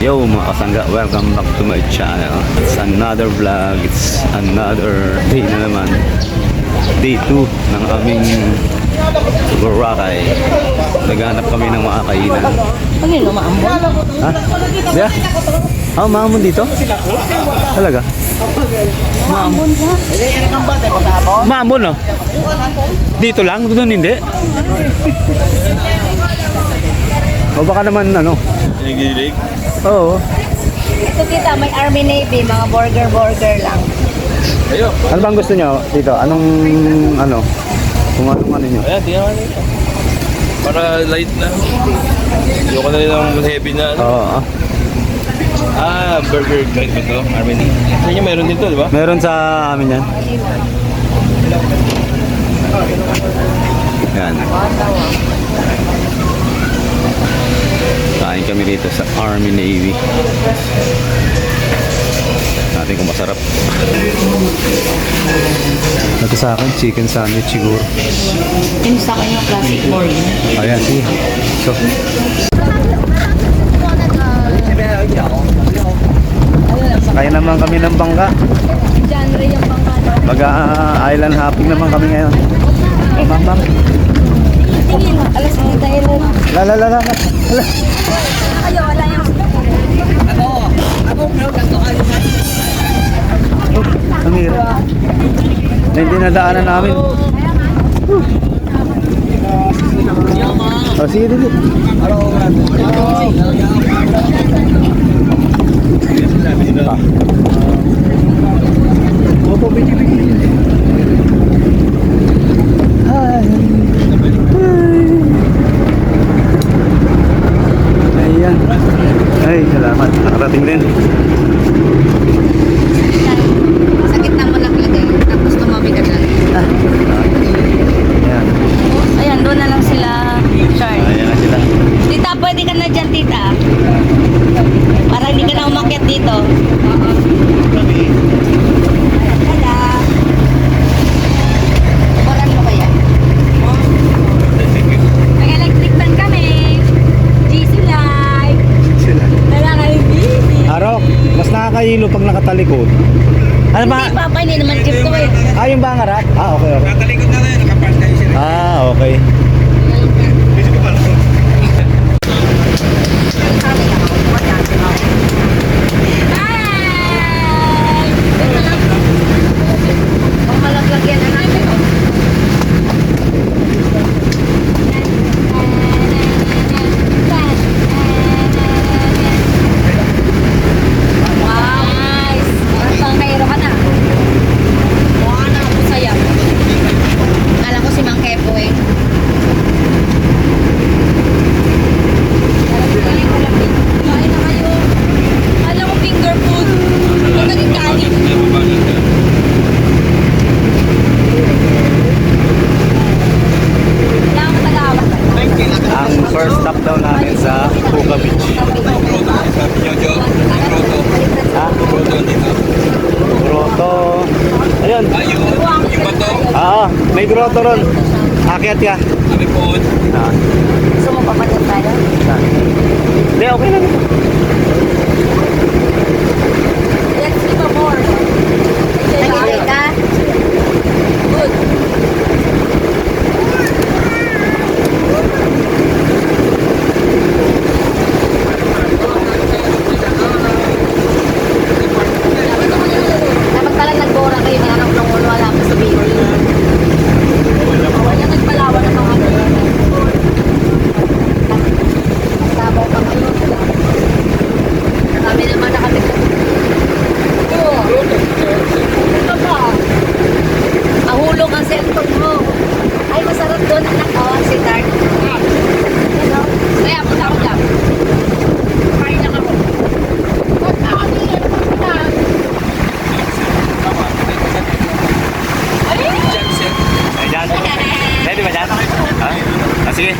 Yo mga kasangga, welcome back to my channel. It's another vlog, it's another day na naman. Day 2 ng aming Boracay. Naghanap kami ng mga kainan. Ano yun, maambon? Ha? Yeah? Ah, maambon dito? Talaga? Maambon ka? Maambon no? Dito lang? Doon hindi? O baka naman ano? Nagilig? Oo. Ito kita, may Army Navy, mga burger lang. Ayo. Ano bang gusto nyo dito? Anong ano? Kung anong ano nyo? Ayan, tingnan mo ito. Para light na. Ayoko na rin ng heavy na. Ano? Oo. Burger joint ba ito? Armeni. Sa inyo meron dito, di ba? Meron sa amin yan. Yan. Kain kami dito sa Army Navy. Natin kung masarap. Ito sa akin, chicken sandwich siguro. Yung sa akin yung classic morning. Ayan, sige. So, sakay naman kami ng bangka. Genre yung bangka. Mag-island hopping naman kami ngayon. Bang bang. Tingin, alas na tayo lang. La. Kayo, wala yung... Ang hirap. Na hindi nadaanan namin. Oh, sige dito. Ayan. Ay, salamat. Nakarating din. Sa gitna mo naglagay, tapos tumabi ka lang. Ayan. Ayan, doon na lang sila, Charlie. Ayan na sila. Tita, pwede ka na dyan, tita. Para hindi ka na umakyat dito. Hala. Oran mo kaya? May electric fan kami. GC Live. Sila. Nalakay busy. Arok, mas nakakahilo pag nakatalikod. Ano ba? Hindi, papa, hindi naman chip to eh. Ah, yung bangarat? Ah, okay. Natalikod na rin, nakapark tayo sila. Ah, okay. Ang malaglag yan ang namin. Wow, nice. Ang kairo ka na. Mukha ka na ako saya. Kala ko si Mang Kepo eh. Kain na kayo. Kala ko finger food. Ang naging kanin. Wala akong talawa. Ang first stop daw natin sa Puga Beach. Ha? Grotto. Ayun. Yung bato, Ah, may grotto ron. Akyat ka. kami po. Ah. Gusto mo papadyan tayo? Hindi, okay lang. Let's give a more. Enjoy ka? Good. Dapat pala nagbora kayo na anak ng ulo, wala pa sa baby. Wala nagpalawa ng mga sabaw pa kayo. Kami naman na kami. Ito pa. Ahulog ang cellphone mo. Ay, masarap doon anak ko, si Tart. Ano? Kaya punta ako lang. Kain lang ako. Ay, dyan. Ready ba dyan? Ha? Ah, sige.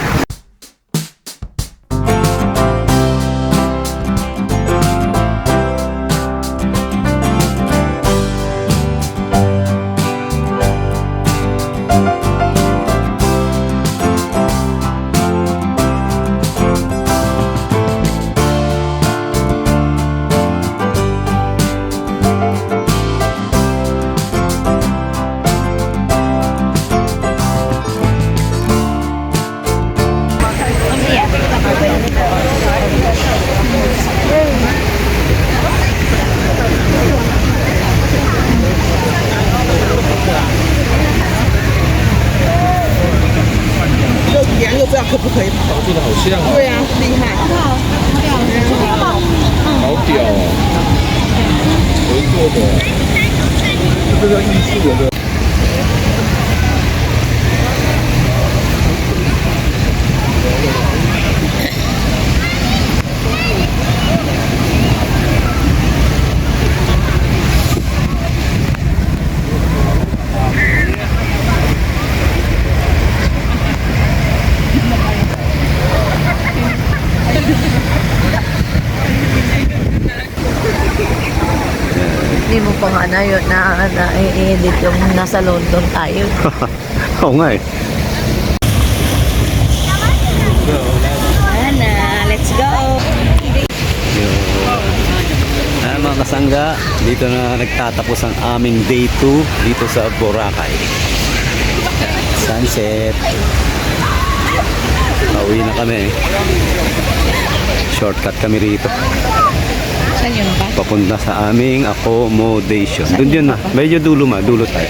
可以跑。跑步的好像哦，对啊，厉害。好屌哦，合作的，这个艺术的。Hindi mo pa nga na yun na-edit yung nasa London tayo. Oo nga eh. Ayan na, let's go! Ayan mga kasangga, dito na nagtatapos ang aming day 2 dito sa Boracay. Sunset. Pauwi na kami. Shortcut kami rito. Saan yun ba? Papunta sa aming accommodation. Doon yun na. Medyo dulo dulo tayo.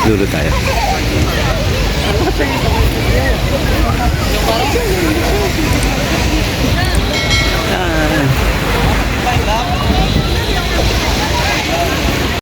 Dulo tayo.